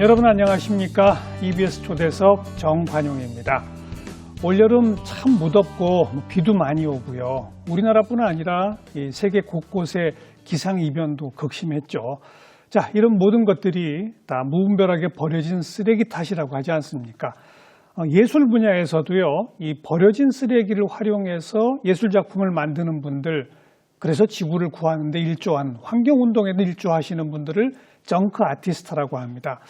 여러분 안녕하십니까? EBS 초대석 정관용입니다. 올여름 참 무덥고 비도 많이 오고요. 우리나라뿐 아니라 세계 곳곳에 기상이변도 극심했죠. 자, 이런 모든 것들이 다 무분별하게 버려진 쓰레기 탓이라고 하지 않습니까? 예술 분야에서도요, 이 버려진 쓰레기를 활용해서 예술 작품을 만드는 분들, 그래서 지구를 구하는 데 일조한, 환경운동에도 일조하시는 분들을 정크 아티스트라고 합니다.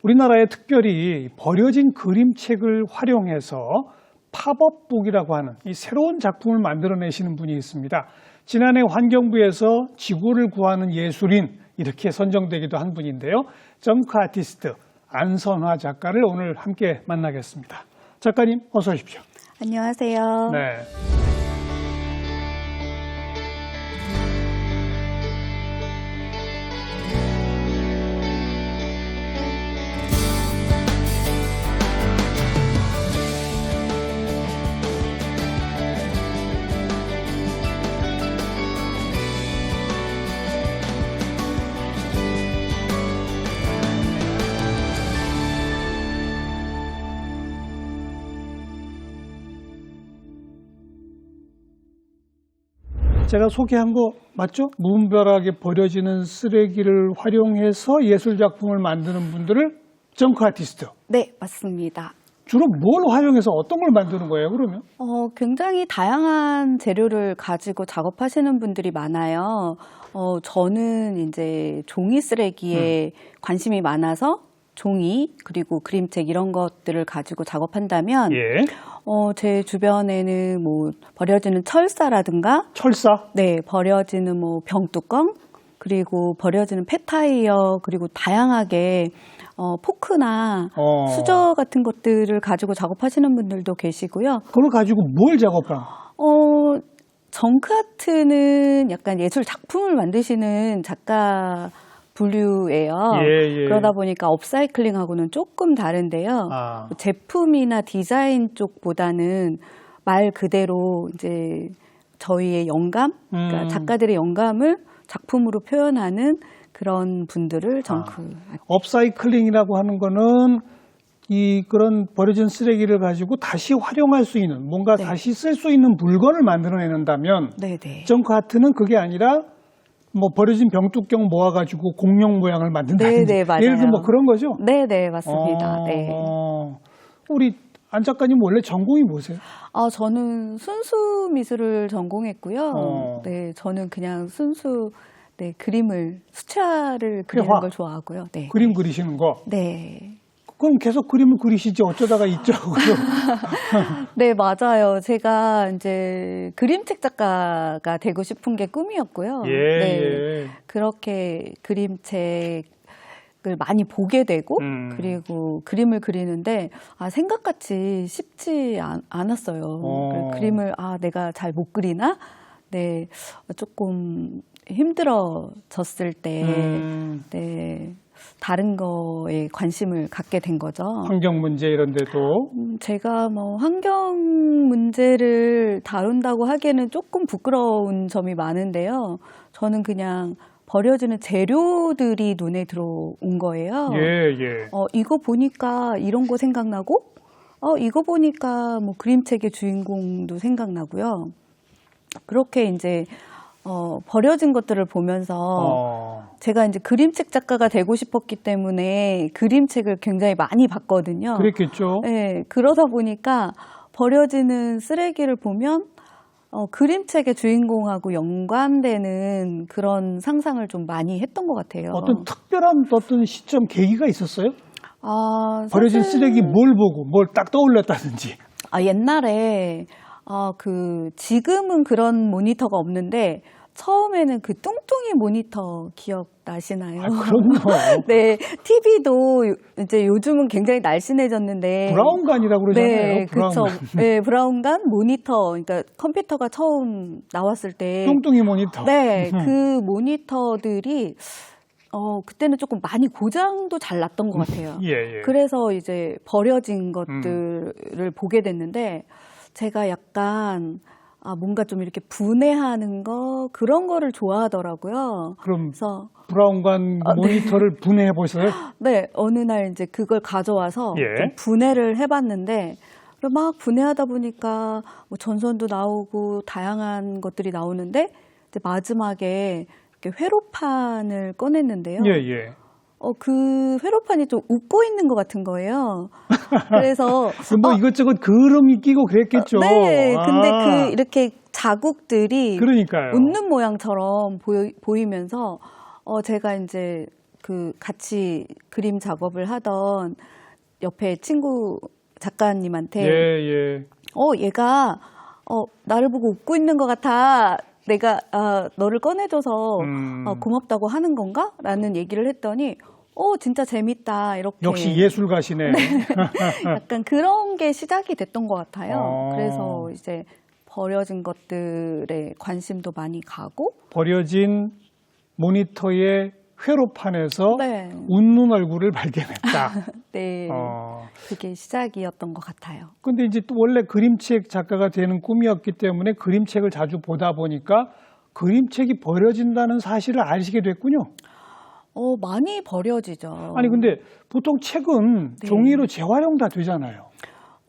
우리나라에 특별히 버려진 그림책을 활용해서 팝업북이라고 하는 이 새로운 작품을 만들어내시는 분이 있습니다. 지난해 환경부에서 지구를 구하는 예술인 이렇게 선정되기도 한 분인데요. 정크 아티스트 안선화 작가를 오늘 함께 만나겠습니다. 작가님 어서 오십시오. 안녕하세요. 네. 제가 소개한 거 맞죠? 무분별하게 버려지는 쓰레기를 활용해서 예술 작품을 만드는 분들을 정크 아티스트. 네, 맞습니다. 주로 뭘 활용해서 어떤 걸 만드는 거예요, 그러면? 굉장히 다양한 재료를 가지고 작업하시는 분들이 많아요. 저는 이제 종이 쓰레기에 관심이 많아서 종이 그리고 그림책 이런 것들을 가지고 작업한다면 예. 제 주변에는 뭐 버려지는 철사라든가 철사? 네, 버려지는 뭐 병뚜껑 그리고 버려지는 폐타이어 그리고 다양하게 포크나 수저 같은 것들을 가지고 작업하시는 분들도 계시고요. 그걸 가지고 뭘 작업하나? 정크 아트는 약간 예술 작품을 만드시는 작가 분류예요. 예. 그러다 보니까 업사이클링하고는 조금 다른데요. 제품이나 디자인 쪽보다는 말 그대로 이제 저희의 영감, 그러니까 작가들의 영감을 작품으로 표현하는 그런 분들을 정크. 업사이클링이라고 하는 거는 그런 버려진 쓰레기를 가지고 다시 활용할 수 있는 뭔가 네. 다시 쓸 수 있는 물건을 만들어내는다면 네네. 정크 아트는 그게 아니라 뭐 버려진 병뚜껑 모아가지고 공룡 모양을 만든다든지 네네, 맞아요. 예를 들면 뭐 그런 거죠? 네네, 맞습니다. 네. 우리 안 작가님 원래 전공이 뭐세요? 저는 순수 미술을 전공했고요. 네, 저는 그냥 순수 그림을 수채화를 그리는 회화. 걸 좋아하고요. 네. 그림 그리시는 거? 네. 그럼 계속 그림을 그리시지 어쩌다가 이쪽으로? 네, 맞아요. 제가 이제 그림책 작가가 되고 싶은 게 꿈이었고요. 네. 그렇게 그림책을 많이 보게 되고, 그리고 그림을 그리는데, 생각같이 쉽지 않았어요. 그림을, 내가 잘 못 그리나? 네, 조금 힘들어졌을 때, 네. 다른 거에 관심을 갖게 된 거죠. 환경 문제 이런 데도? 제가 뭐 환경 문제를 다룬다고 하기에는 조금 부끄러운 점이 많은데요. 저는 그냥 버려지는 재료들이 눈에 들어온 거예요. 예. 이거 보니까 이런 거 생각나고, 이거 보니까 뭐 그림책의 주인공도 생각나고요. 그렇게 이제 버려진 것들을 보면서 제가 이제 그림책 작가가 되고 싶었기 때문에 그림책을 굉장히 많이 봤거든요. 그랬겠죠. 네, 그러다 보니까 버려지는 쓰레기를 보면 그림책의 주인공하고 연관되는 그런 상상을 좀 많이 했던 것 같아요. 어떤 특별한 시점 계기가 있었어요? 버려진 사실... 쓰레기 뭘 보고 뭘 딱 떠올렸다든지. 옛날에 지금은 그런 모니터가 없는데 처음에는 그 뚱뚱이 모니터 기억나시나요? 그럼요. 네, TV도 이제 요즘은 굉장히 날씬해졌는데 브라운관이라고 그러잖아요. 네, 그렇죠. 네, 브라운관 모니터, 그러니까 컴퓨터가 처음 나왔을 때 뚱뚱이 모니터. 네, 그 모니터들이 그때는 조금 많이 고장도 잘 났던 것 같아요. 예. 그래서 이제 버려진 것들을 보게 됐는데 제가 약간 뭔가 좀 이렇게 분해하는 그런 거를 좋아하더라고요. 그럼 그래서 브라운관 모니터를 분해해 보세요. 네, 어느 날 이제 그걸 가져와서 예. 좀 분해를 해봤는데 막 분해하다 보니까 뭐 전선도 나오고 다양한 것들이 나오는데 이제 마지막에 이렇게 회로판을 꺼냈는데요. 예, 예. 그 회로판이 좀 웃고 있는 것 같은 거예요. 그래서 뭐 이것저것 그림이 끼고 그랬겠죠. 네, 근데 이렇게 자국들이 그러니까요. 웃는 모양처럼 보이면서 제가 이제 같이 그림 작업을 하던 옆에 친구 작가님한테 예. 얘가 나를 보고 웃고 있는 것 같아. 내가 너를 꺼내줘서 고맙다고 하는 건가? 라는 얘기를 했더니 진짜 재밌다. 이렇게 역시 예술가시네. 약간 그런 게 시작이 됐던 것 같아요. 그래서 이제 버려진 것들에 관심도 많이 가고 버려진 모니터의 회로판에서 네. 웃는 얼굴을 발견했다. 네, 그게 시작이었던 것 같아요. 근데 이제 또 원래 그림책 작가가 되는 꿈이었기 때문에 그림책을 자주 보다 보니까 그림책이 버려진다는 사실을 아시게 됐군요. 많이 버려지죠. 아니 근데 보통 책은 네. 종이로 재활용 다 되잖아요.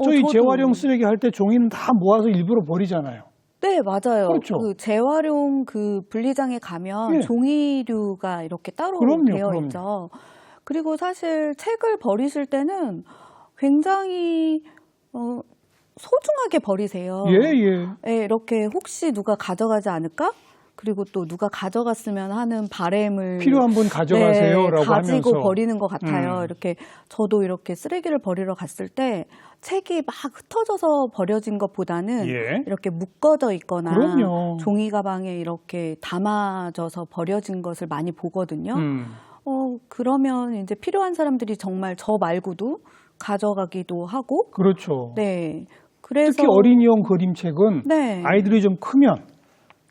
저희 저도- 재활용 쓰레기 할 때 종이는 다 모아서 일부러 버리잖아요. 네, 맞아요. 그렇죠. 그 재활용 분리장에 가면 예. 종이류가 이렇게 따로 그럼요, 되어 그럼요. 있죠. 그리고 사실 책을 버리실 때는 굉장히 소중하게 버리세요. 예. 네, 이렇게 혹시 누가 가져가지 않을까? 그리고 또 누가 가져갔으면 하는 바람을 필요한 분 가져가세요라고 가지고 하면서 버리는 것 같아요. 이렇게 저도 이렇게 쓰레기를 버리러 갔을 때 책이 막 흩어져서 버려진 것보다는 예. 이렇게 묶어져 있거나 그럼요. 종이 가방에 이렇게 담아져서 버려진 것을 많이 보거든요. 그러면 이제 필요한 사람들이 정말 저 말고도 가져가기도 하고 그렇죠. 네. 그래서 특히 어린이용 그림책은 네. 아이들이 좀 크면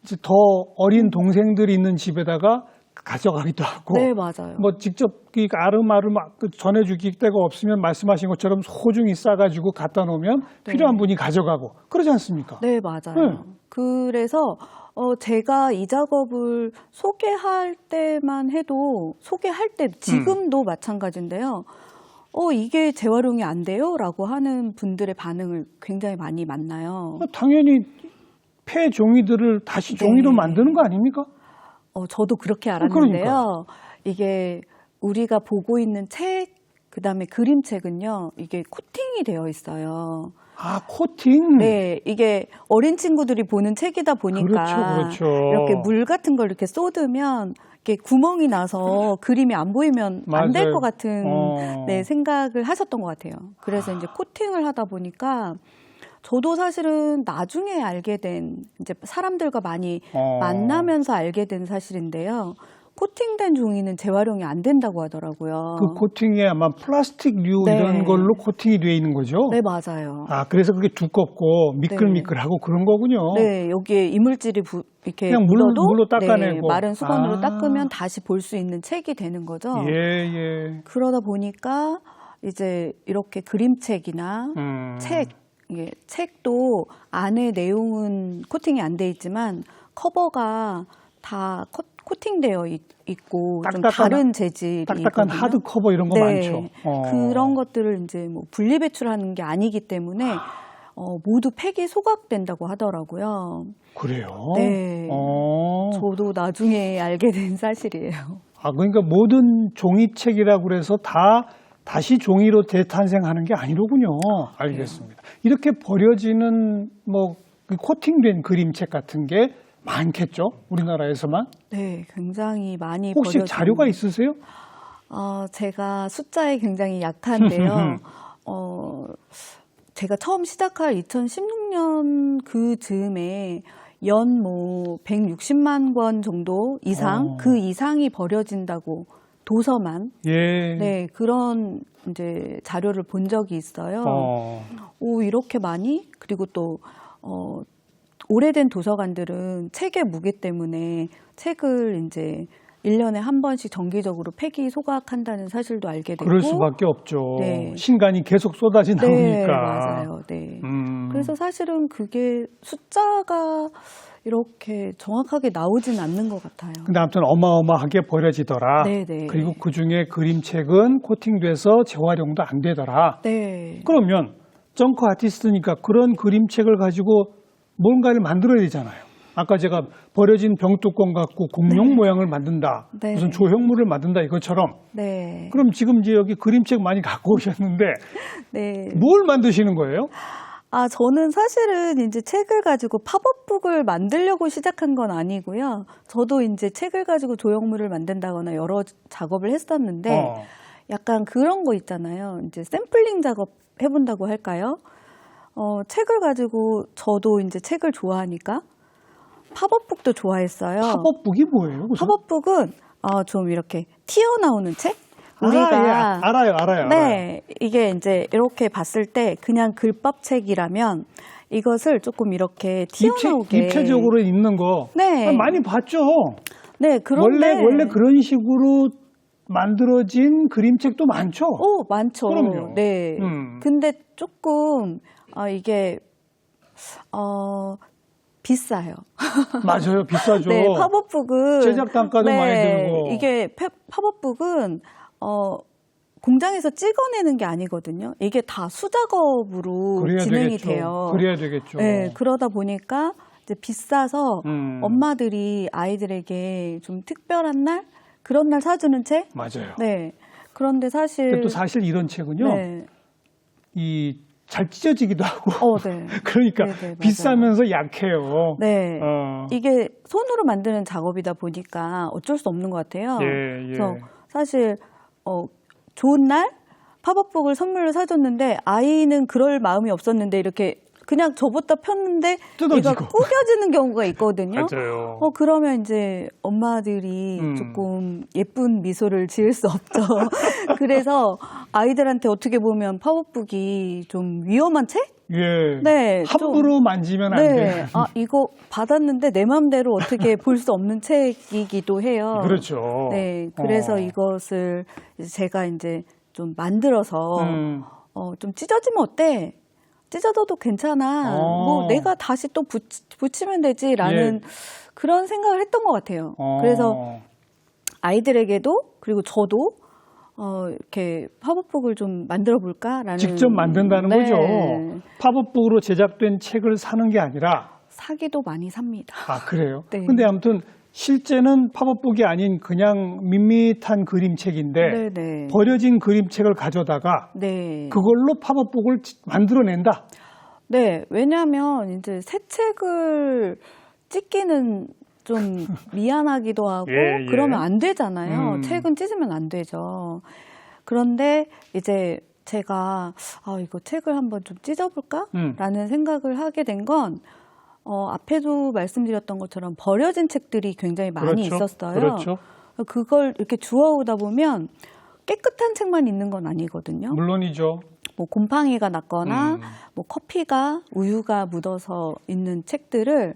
이제 더 어린 동생들이 있는 집에다가 가져가기도 하고 네, 맞아요. 뭐 직접 아름아름 전해주기 때가 없으면 말씀하신 것처럼 소중히 싸가지고 갖다 놓으면 네. 필요한 분이 가져가고 그러지 않습니까? 네, 맞아요. 그래서 제가 이 작업을 소개할 때만 해도 소개할 때 지금도 마찬가지인데요. 이게 재활용이 안 돼요? 라고 하는 분들의 반응을 굉장히 많이 만나요. 당연히 폐 종이들을 다시 종이로 네. 만드는 거 아닙니까? 저도 그렇게 알았는데요. 그러니까. 이게 우리가 보고 있는 책, 그다음에 그림책은요. 이게 코팅이 되어 있어요. 아, 코팅? 네, 이게 어린 친구들이 보는 책이다 보니까 그렇죠. 이렇게 물 같은 걸 이렇게 쏟으면 이렇게 구멍이 나서 그림이 안 보이면 안 될 맞아요. 것 같은 네, 생각을 하셨던 것 같아요. 그래서 이제 코팅을 하다 보니까 저도 사실은 나중에 알게 된 이제 사람들과 많이 만나면서 알게 된 사실인데요. 코팅된 종이는 재활용이 안 된다고 하더라고요. 그 코팅에 아마 플라스틱류 네. 이런 걸로 코팅이 되어 있는 거죠? 네, 맞아요. 아, 그래서 그게 두껍고 미끌미끌하고 그런 거군요. 네, 여기에 이물질이 이렇게 그냥 묻어도 물로 닦아내고. 네, 마른 수건으로 아. 닦으면 다시 볼 수 있는 책이 되는 거죠. 예. 그러다 보니까 이제 이렇게 그림책이나 책도 안에 내용은 코팅이 안 돼 있지만 커버가 다 코팅되어 있고 좀 다른 재질이 딱딱한 있거든요. 하드 커버 이런 거 네, 많죠. 그런 것들을 이제 뭐 분리 배출하는 게 아니기 때문에 모두 폐기 소각된다고 하더라고요. 그래요? 네. 저도 나중에 알게 된 사실이에요. 아, 그러니까 모든 종이책이라고 그래서 다시 종이로 재탄생하는 게 아니로군요. 알겠습니다. 이렇게 버려지는 그 코팅된 그림책 같은 게 많겠죠? 우리나라에서만? 네, 굉장히 많이 혹시 버려진. 자료가 있으세요? 제가 숫자에 굉장히 약한데요. 제가 처음 시작할 2016년 그 즈음에 연 160만 권 정도 이상, 그 이상이 버려진다고 도서만. 예. 네, 그런 이제 자료를 본 적이 있어요. 이렇게 많이? 그리고 또, 오래된 도서관들은 책의 무게 때문에 책을 이제 1년에 한 번씩 정기적으로 폐기 소각한다는 사실도 알게 됐고. 그럴 수밖에 없죠. 네. 신간이 계속 쏟아져 네, 나오니까. 맞아요. 네. 그래서 사실은 그게 숫자가 이렇게 정확하게 나오진 않는 것 같아요. 근데 아무튼 어마어마하게 버려지더라. 네네. 그리고 그중에 그림책은 코팅돼서 재활용도 안 되더라. 네. 그러면 정크 아티스트니까 그런 그림책을 가지고 뭔가를 만들어야 되잖아요. 아까 제가 버려진 병뚜껑 갖고 공룡 모양을 만든다. 네. 무슨 조형물을 만든다 이것처럼. 네. 그럼 지금 이제 여기 그림책 많이 갖고 오셨는데 네. 뭘 만드시는 거예요? 저는 사실은 이제 책을 가지고 팝업북을 만들려고 시작한 건 아니고요. 저도 이제 책을 가지고 조형물을 만든다거나 여러 작업을 했었는데 약간 그런 거 있잖아요. 이제 샘플링 작업 해본다고 할까요? 책을 가지고 저도 이제 책을 좋아하니까 팝업북도 좋아했어요. 팝업북이 뭐예요? 우선? 팝업북은 좀 이렇게 튀어나오는 책? 예, 알아요. 네, 이게 이제 이렇게 봤을 때 그냥 글밥책이라면 이것을 조금 이렇게 튀어나오게 입체적으로 있는 거 네. 많이 봤죠. 네, 그런데 원래 그런 식으로 만들어진 그림책도 많죠. 많죠. 그럼요. 네. 근데 조금 이게 비싸요. 맞아요, 비싸죠. 네, 팝업북은 제작 단가도 많이 들고. 이게 팝업북은 공장에서 찍어내는 게 아니거든요. 이게 다 수작업으로 진행이 돼요. 그래야 되겠죠. 네, 그러다 보니까 이제 비싸서 엄마들이 아이들에게 좀 특별한 날 그런 날 사주는 책. 맞아요. 네. 그런데 사실 또 사실 이런 책은요. 네. 잘 찢어지기도 하고. 네. 그러니까 네네, 비싸면서 약해요. 네. 이게 손으로 만드는 작업이다 보니까 어쩔 수 없는 것 같아요. 예. 그래서 사실 좋은 날 팝업북을 선물로 사줬는데 아이는 그럴 마음이 없었는데 이렇게 그냥 접었다 폈는데 뜯어지고. 얘가 구겨지는 경우가 있거든요. 맞아요. 그러면 이제 엄마들이 조금 예쁜 미소를 지을 수 없죠. 그래서 아이들한테 어떻게 보면 팝업북이 좀 위험한 책? 예. 네. 함부로 만지면 안 네. 돼. 이거 받았는데 내 마음대로 어떻게 볼 수 없는 책이기도 해요. 그렇죠. 네. 그래서 이것을 제가 이제 좀 만들어서 좀 찢어지면 어때? 찢어져도 괜찮아. 뭐 내가 다시 또 붙이면 되지라는 그런 생각을 했던 것 같아요. 그래서 아이들에게도 그리고 저도 이렇게 팝업북을 좀 만들어 볼까라는 직접 만든다는 거죠. 팝업북으로 제작된 책을 사는 게 아니라 사기도 많이 삽니다. 그래요? 네. 근데 아무튼 실제는 팝업북이 아닌 그냥 밋밋한 그림책인데 네네. 버려진 그림책을 가져다가 네. 그걸로 팝업북을 만들어낸다. 네. 왜냐하면 이제 새 책을 찍기는 좀 미안하기도 하고 예. 그러면 안 되잖아요. 책은 찢으면 안 되죠. 그런데 이제 제가 이거 책을 한번 좀 찢어볼까라는 생각을 하게 된 건 앞에도 말씀드렸던 것처럼 버려진 책들이 굉장히 많이 있었어요. 그렇죠. 그걸 이렇게 주워오다 보면 깨끗한 책만 있는 건 아니거든요. 물론이죠. 뭐 곰팡이가 났거나 뭐 커피가 우유가 묻어서 있는 책들을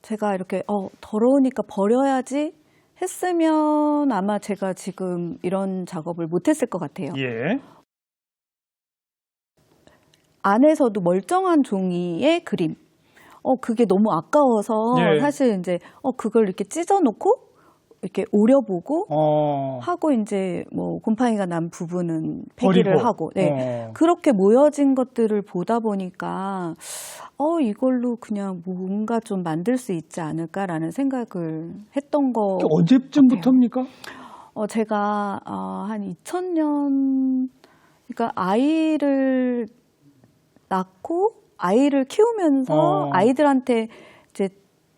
제가 이렇게 더러우니까 버려야지 했으면 아마 제가 지금 이런 작업을 못했을 것 같아요. 예. 안에서도 멀쩡한 종이의 그림. 그게 너무 아까워서 사실 이제 그걸 이렇게 찢어놓고 이렇게 오려보고 하고 이제 뭐 곰팡이가 난 부분은 폐기를 버리고. 하고 그렇게 모여진 것들을 보다 보니까 이걸로 그냥 뭔가 좀 만들 수 있지 않을까라는 생각을 했던 거 언제쯤부터입니까? 제가 한 2000년 그러니까 아이를 낳고 아이를 키우면서 아이들한테 이제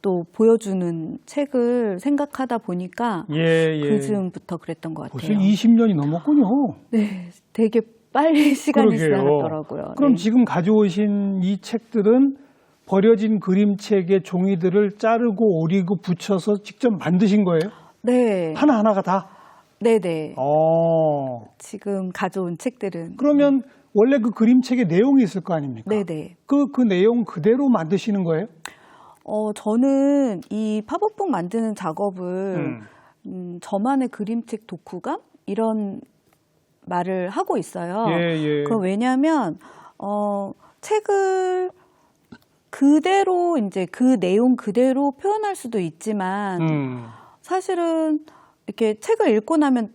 또 보여주는 책을 생각하다 보니까 그즈음부터 그랬던 것 같아요. 벌써 20년이 넘었군요. 네, 되게 빨리 시간이 지나갔더라고요. 그럼 지금 가져오신 이 책들은 버려진 그림책의 종이들을 자르고 오리고 붙여서 직접 만드신 거예요? 네. 하나하나가 다? 네네. 지금 가져온 책들은. 그러면 원래 그 그림책에 내용이 있을 거 아닙니까? 네네. 그 내용 그대로 만드시는 거예요? 저는 이 팝업북 만드는 작업을 저만의 그림책 독후감? 이런 말을 하고 있어요. 그건 왜냐하면 책을 그대로 이제 그 내용 그대로 표현할 수도 있지만 사실은 이렇게 책을 읽고 나면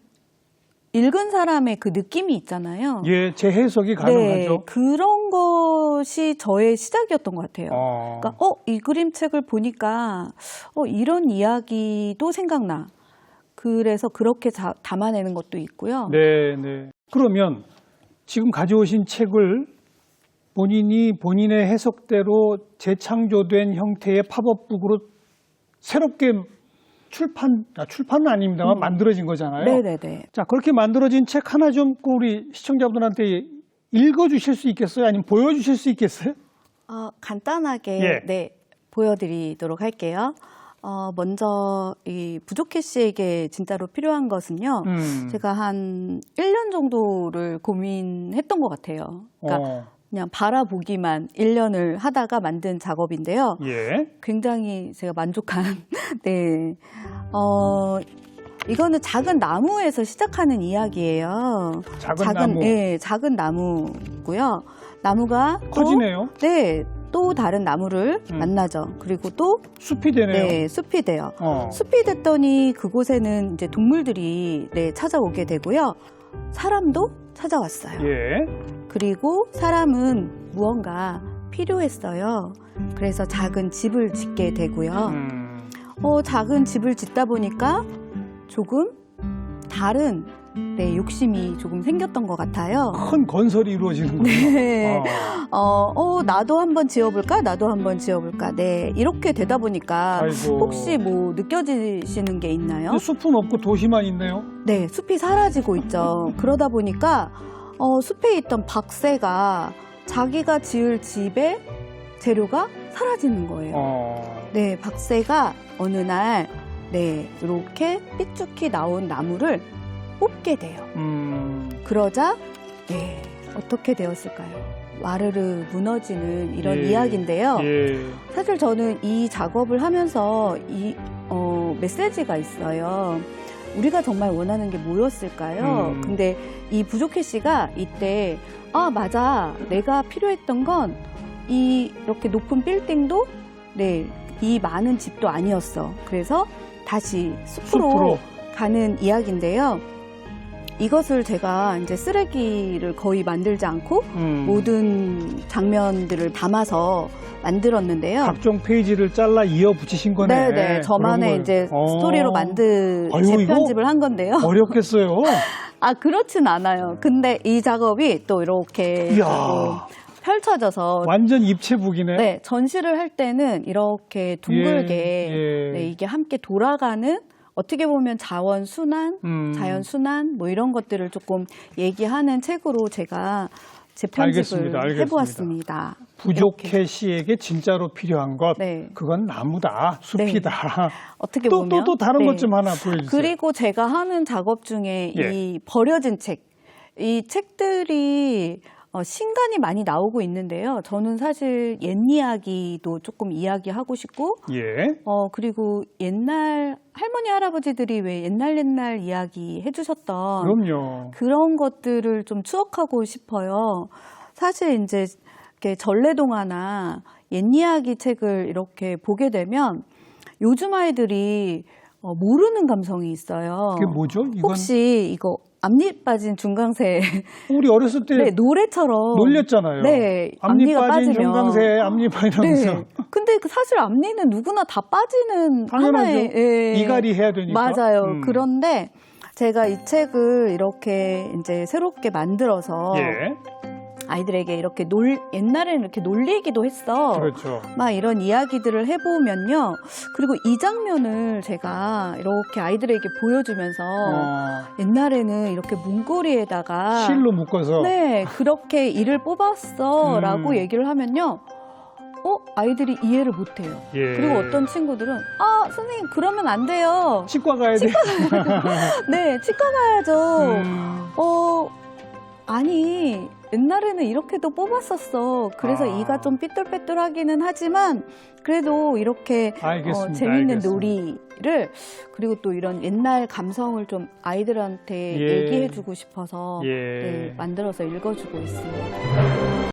읽은 사람의 그 느낌이 있잖아요. 예, 재해석이 가능하죠. 네, 그런 것이 저의 시작이었던 것 같아요. 그러니까 이 그림책을 보니까 이런 이야기도 생각나. 그래서 그렇게 담아내는 것도 있고요. 네, 네. 그러면 지금 가져오신 책을 본인의 해석대로 재창조된 형태의 팝업북으로 새롭게 출판은 아닙니다만 만들어진 거잖아요. 네네네. 자, 그렇게 만들어진 책 하나 좀 우리 시청자분들한테 읽어주실 수 있겠어요? 아니면 보여주실 수 있겠어요? 간단하게 예. 네, 보여드리도록 할게요. 먼저 이 부조케 씨에게 진짜로 필요한 것은요. 제가 한 1년 정도를 고민했던 것 같아요. 그러니까 그냥 바라보기만 1년을 하다가 만든 작업인데요. 예. 굉장히 제가 만족한. 네. 이거는 작은 나무에서 시작하는 이야기예요. 작은 나무. 네, 작은 나무고요. 나무가 커지네요. 네. 또 다른 나무를 만나죠. 그리고 또 숲이 되네요. 네, 숲이 돼요. 어. 숲이 됐더니 그곳에는 이제 동물들이 네, 찾아오게 되고요. 사람도 찾아왔어요. 예. 그리고 사람은 무언가 필요했어요. 그래서 작은 집을 짓게 되고요. 작은 집을 짓다 보니까 조금 다른 네, 욕심이 조금 생겼던 것 같아요. 큰 건설이 이루어지는군요. 네. 나도 한번 지어볼까? 나도 한번 지어볼까? 네. 이렇게 되다 보니까 아이고. 혹시 뭐 느껴지시는 게 있나요? 숲은 없고 도시만 있네요. 네. 숲이 사라지고 있죠. 그러다 보니까 숲에 있던 박새가 자기가 지을 집의 재료가 사라지는 거예요. 네. 박새가 어느 날 네, 이렇게 삐죽히 나온 나무를 뽑게 돼요. 그러자 네, 어떻게 되었을까요? 와르르 무너지는 이런 예, 이야기인데요. 예. 사실 저는 이 작업을 하면서 이 메시지가 있어요. 우리가 정말 원하는 게 뭐였을까요? 근데 이 부조케 씨가 이때 맞아, 내가 필요했던 건 이렇게 높은 빌딩도 네, 이 많은 집도 아니었어. 그래서 다시 숲으로 가는 이야기인데요. 이것을 제가 이제 쓰레기를 거의 만들지 않고 모든 장면들을 담아서 만들었는데요. 각종 페이지를 잘라 이어 붙이신 거네. 네네. 저만의 이제 스토리로 재편집을 한 건데요. 어렵겠어요. 그렇진 않아요. 근데 이 작업이 또 이렇게 펼쳐져서 완전 입체북이네. 네, 전시를 할 때는 이렇게 둥글게 네, 이게 함께 돌아가는 어떻게 보면 자연 순환 뭐 이런 것들을 조금 얘기하는 책으로 제가 재편집을 알겠습니다. 해보았습니다. 부조케 씨에게 진짜로 필요한 것, 네. 그건 나무다, 숲이다. 네. 어떻게 보면 또 다른 것 좀 하나 보여주세요. 그리고 제가 하는 작업 중에 이 버려진 책, 이 책들이 신간이 많이 나오고 있는데요. 저는 사실 옛 이야기도 조금 이야기하고 싶고, 그리고 옛날 할머니 할아버지들이 왜 옛날 이야기 해주셨던 그럼요. 그런 것들을 좀 추억하고 싶어요. 사실 이제 이렇게 전래동화나 옛 이야기 책을 이렇게 보게 되면 요즘 아이들이 모르는 감성이 있어요. 그게 뭐죠? 이건 혹시 이거 앞니 빠진 중강새 우리 어렸을 때 네, 노래처럼 놀렸잖아요. 네, 앞니 앞니가 빠진 빠지면 중강새 앞니 빠지면서. 네. 근데 사실 앞니는 누구나 다 빠지는 당연하죠. 하나의 이갈이 해야 되니까. 맞아요. 그런데 제가 이 책을 이렇게 이제 새롭게 만들어서 아이들에게 이렇게 옛날에는 이렇게 놀리기도 했어. 그렇죠. 막 이런 이야기들을 해보면요. 그리고 이 장면을 제가 이렇게 아이들에게 보여주면서 옛날에는 이렇게 문고리에다가 실로 묶어서. 네, 그렇게 이를 뽑았어 라고 얘기를 하면요. 아이들이 이해를 못해요. 그리고 어떤 친구들은 선생님 그러면 안 돼요. 치과 가야 돼. 네, 치과 가야죠. 아니 옛날에는 이렇게도 뽑았었어. 그래서 이가 좀 삐뚤빼뚤하기는 하지만 그래도 이렇게 재밌는 놀이를 그리고 또 이런 옛날 감성을 좀 아이들한테 얘기해주고 싶어서 네, 만들어서 읽어주고 있습니다.